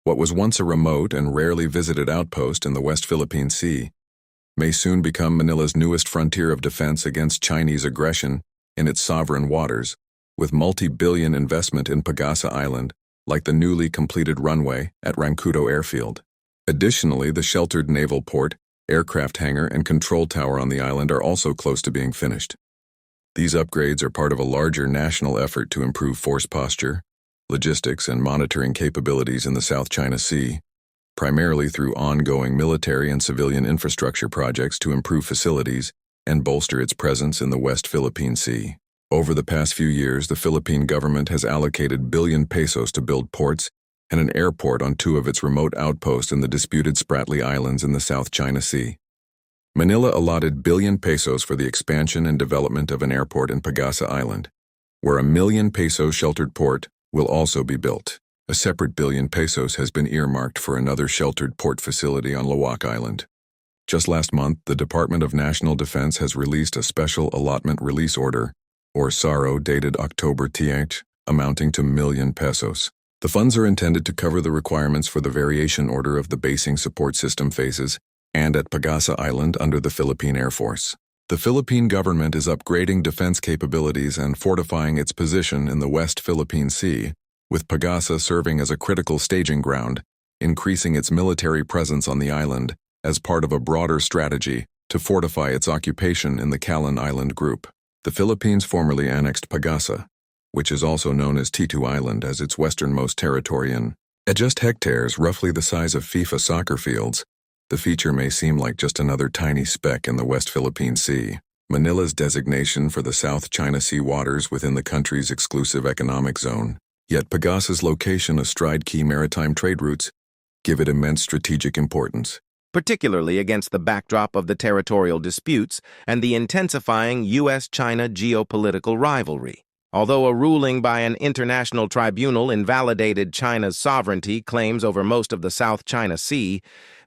What was once a remote and rarely visited outpost in the West Philippine Sea may soon become Manila's newest frontier of defense against Chinese aggression in its sovereign waters, with multi-billion investment in Pag-asa Island, like the newly completed runway at Rancudo Airfield. Additionally, the sheltered naval port, aircraft hangar, and control tower on the island are also close to being finished. These upgrades are part of a larger national effort to improve force posture, logistics, and monitoring capabilities in the South China Sea, primarily through ongoing military and civilian infrastructure projects to improve facilities and bolster its presence in the West Philippine Sea. Over the past few years, the Philippine government has allocated billion pesos to build ports and an airport on two of its remote outposts in the disputed Spratly Islands in the South China Sea. Manila allotted billion pesos for the expansion and development of an airport in Pag-asa Island, where a million peso sheltered port will also be built. A separate billion pesos has been earmarked for another sheltered port facility on Lawak Island. Just last month, the Department of National Defense has released a special allotment release order, or SARO, dated October 10th, amounting to million pesos. The funds are intended to cover the requirements for the variation order of the basing support system phases and at Pag-asa Island under the Philippine Air Force. The Philippine government is upgrading defense capabilities and fortifying its position in the West Philippine Sea, with Pag-asa serving as a critical staging ground, increasing its military presence on the island as part of a broader strategy to fortify its occupation in the Calon Island group. The Philippines formerly annexed Pag-asa, which is also known as Thitu Island, as its westernmost territory at just hectares, roughly the size of FIFA soccer fields. The feature may seem like just another tiny speck in the West Philippine Sea. Manila's designation for the South China Sea waters within the country's exclusive economic zone. Yet Pag-asa's location astride key maritime trade routes give it immense strategic importance, particularly against the backdrop of the territorial disputes and the intensifying U.S.-China geopolitical rivalry. Although a ruling by an international tribunal invalidated China's sovereignty claims over most of the South China Sea,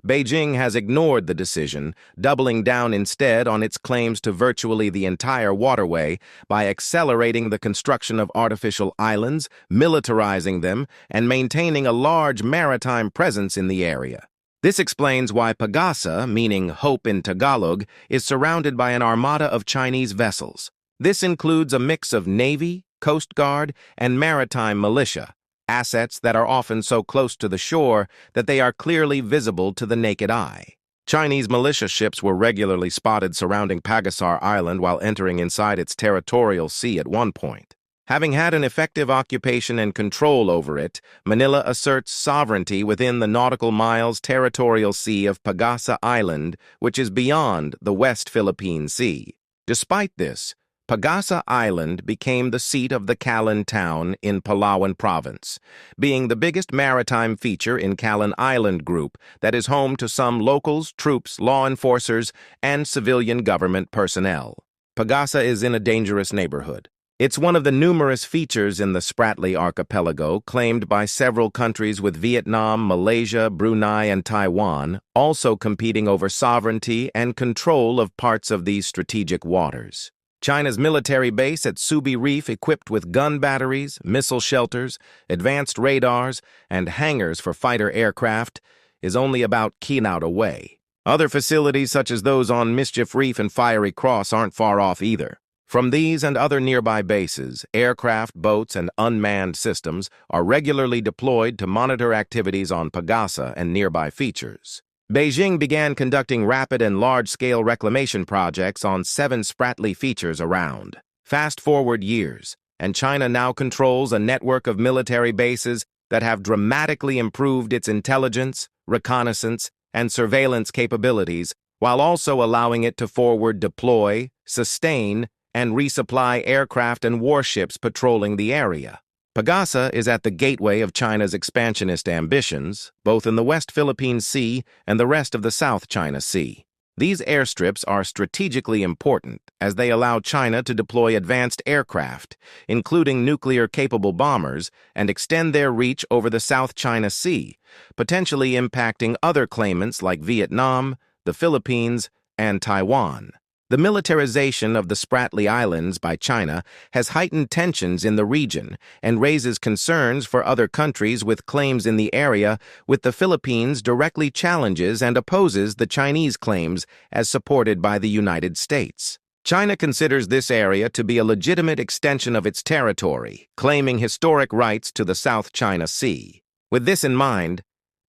Beijing has ignored the decision, doubling down instead on its claims to virtually the entire waterway by accelerating the construction of artificial islands, militarizing them, and maintaining a large maritime presence in the area. This explains why Pag-asa, meaning hope in Tagalog, is surrounded by an armada of Chinese vessels. This includes a mix of Navy, Coast Guard, and maritime militia, assets that are often so close to the shore that they are clearly visible to the naked eye. Chinese militia ships were regularly spotted surrounding Pag-asa Island while entering inside its territorial sea at one point. Having had an effective occupation and control over it, Manila asserts sovereignty within the nautical miles territorial sea of Pag-asa Island, which is beyond the West Philippine Sea. Despite this, Pag-asa Island became the seat of the Calon town in Palawan province, being the biggest maritime feature in Calon Island group that is home to some locals, troops, law enforcers, and civilian government personnel. Pag-asa is in a dangerous neighborhood. It's one of the numerous features in the Spratly archipelago claimed by several countries, with Vietnam, Malaysia, Brunei, and Taiwan also competing over sovereignty and control of parts of these strategic waters. China's military base at Subi Reef, equipped with gun batteries, missile shelters, advanced radars, and hangars for fighter aircraft, is only about Kinaut away. Other facilities such as those on Mischief Reef and Fiery Cross aren't far off either. From these and other nearby bases, aircraft, boats, and unmanned systems are regularly deployed to monitor activities on Pag-asa and nearby features. Beijing began conducting rapid and large-scale reclamation projects on 7 Spratly features around. Fast forward years, and China now controls a network of military bases that have dramatically improved its intelligence, reconnaissance, and surveillance capabilities, while also allowing it to forward deploy, sustain, and resupply aircraft and warships patrolling the area. Pag-asa is at the gateway of China's expansionist ambitions, both in the West Philippine Sea and the rest of the South China Sea. These airstrips are strategically important as they allow China to deploy advanced aircraft, including nuclear-capable bombers, and extend their reach over the South China Sea, potentially impacting other claimants like Vietnam, the Philippines, and Taiwan. The militarization of the Spratly Islands by China has heightened tensions in the region and raises concerns for other countries with claims in the area, with the Philippines directly challenges and opposes the Chinese claims as supported by the United States. China considers this area to be a legitimate extension of its territory, claiming historic rights to the South China Sea. With this in mind,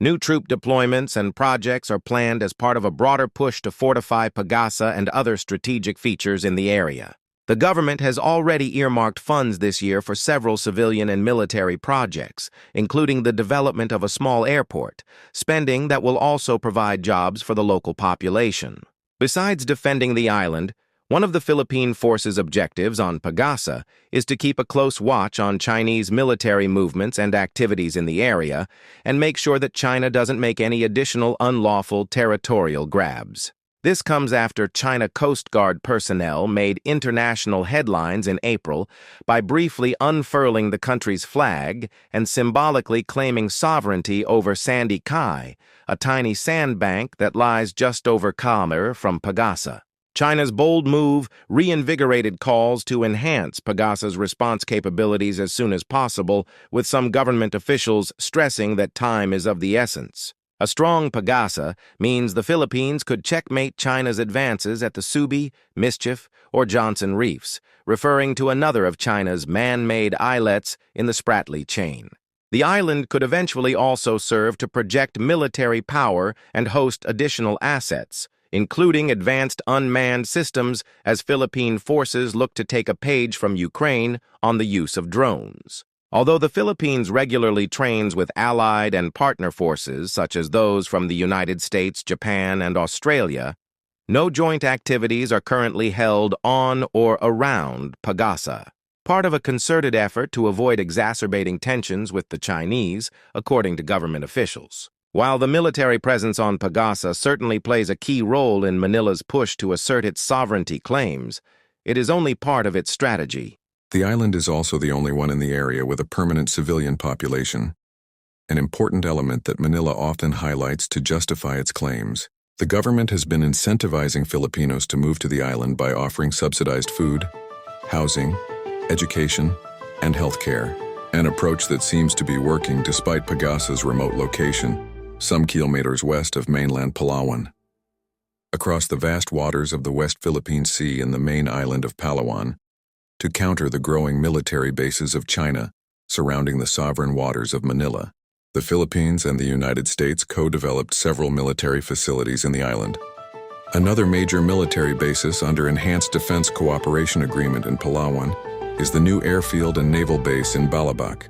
new troop deployments and projects are planned as part of a broader push to fortify Pag-asa and other strategic features in the area. The government has already earmarked funds this year for several civilian and military projects, including the development of a small airport, spending that will also provide jobs for the local population. Besides defending the island, one of the Philippine forces' objectives on Pag-asa is to keep a close watch on Chinese military movements and activities in the area and make sure that China doesn't make any additional unlawful territorial grabs. This comes after China Coast Guard personnel made international headlines in April by briefly unfurling the country's flag and symbolically claiming sovereignty over Sandy Cay, a tiny sandbank that lies just over km from Pag-asa. China's bold move reinvigorated calls to enhance Pag-asa's response capabilities as soon as possible, with some government officials stressing that time is of the essence. A strong Pag-asa means the Philippines could checkmate China's advances at the Subi, Mischief, or Johnson Reefs, referring to another of China's man-made islets in the Spratly chain. The island could eventually also serve to project military power and host additional assets, including advanced unmanned systems, as Philippine forces look to take a page from Ukraine on the use of drones. Although the Philippines regularly trains with allied and partner forces, such as those from the United States, Japan, and Australia, no joint activities are currently held on or around Pag-asa, part of a concerted effort to avoid exacerbating tensions with the Chinese, according to government officials. While the military presence on Pag-asa certainly plays a key role in Manila's push to assert its sovereignty claims, it is only part of its strategy. The island is also the only one in the area with a permanent civilian population, an important element that Manila often highlights to justify its claims. The government has been incentivizing Filipinos to move to the island by offering subsidized food, housing, education, and healthcare, an approach that seems to be working despite Pag-asa's remote location, some kilometers west of mainland Palawan. Across the vast waters of the West Philippine Sea and the main island of Palawan, to counter the growing military bases of China surrounding the sovereign waters of Manila, the Philippines and the United States co-developed several military facilities in the island. Another major military basis under Enhanced Defense Cooperation Agreement in Palawan is the new airfield and naval base in Balabac.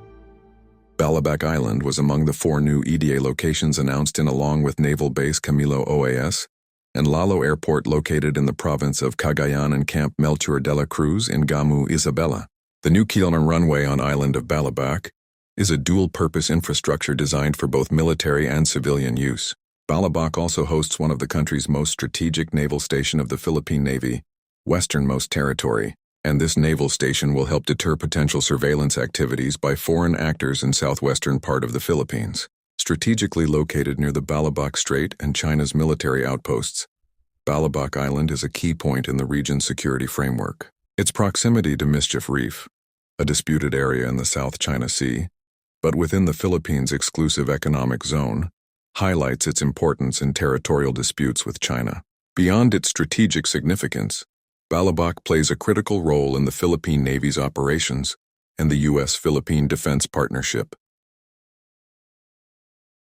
Balabac Island was among the 4 new EDA locations announced along with Naval Base Camilo OAS and Lalo Airport located in the province of Cagayan and Camp Melchor de la Cruz in Gamu, Isabela. The new Kielner runway on island of Balabac is a dual-purpose infrastructure designed for both military and civilian use. Balabac also hosts one of the country's most strategic naval station of the Philippine Navy, westernmost territory, and this naval station will help deter potential surveillance activities by foreign actors in southwestern part of the Philippines. Strategically located near the Balabac Strait and China's military outposts, Balabac Island is a key point in the region's security framework. Its proximity to Mischief Reef, a disputed area in the South China Sea, but within the Philippines' exclusive economic zone, highlights its importance in territorial disputes with China. Beyond its strategic significance, Balabac plays a critical role in the Philippine Navy's operations and the U.S.-Philippine Defense Partnership.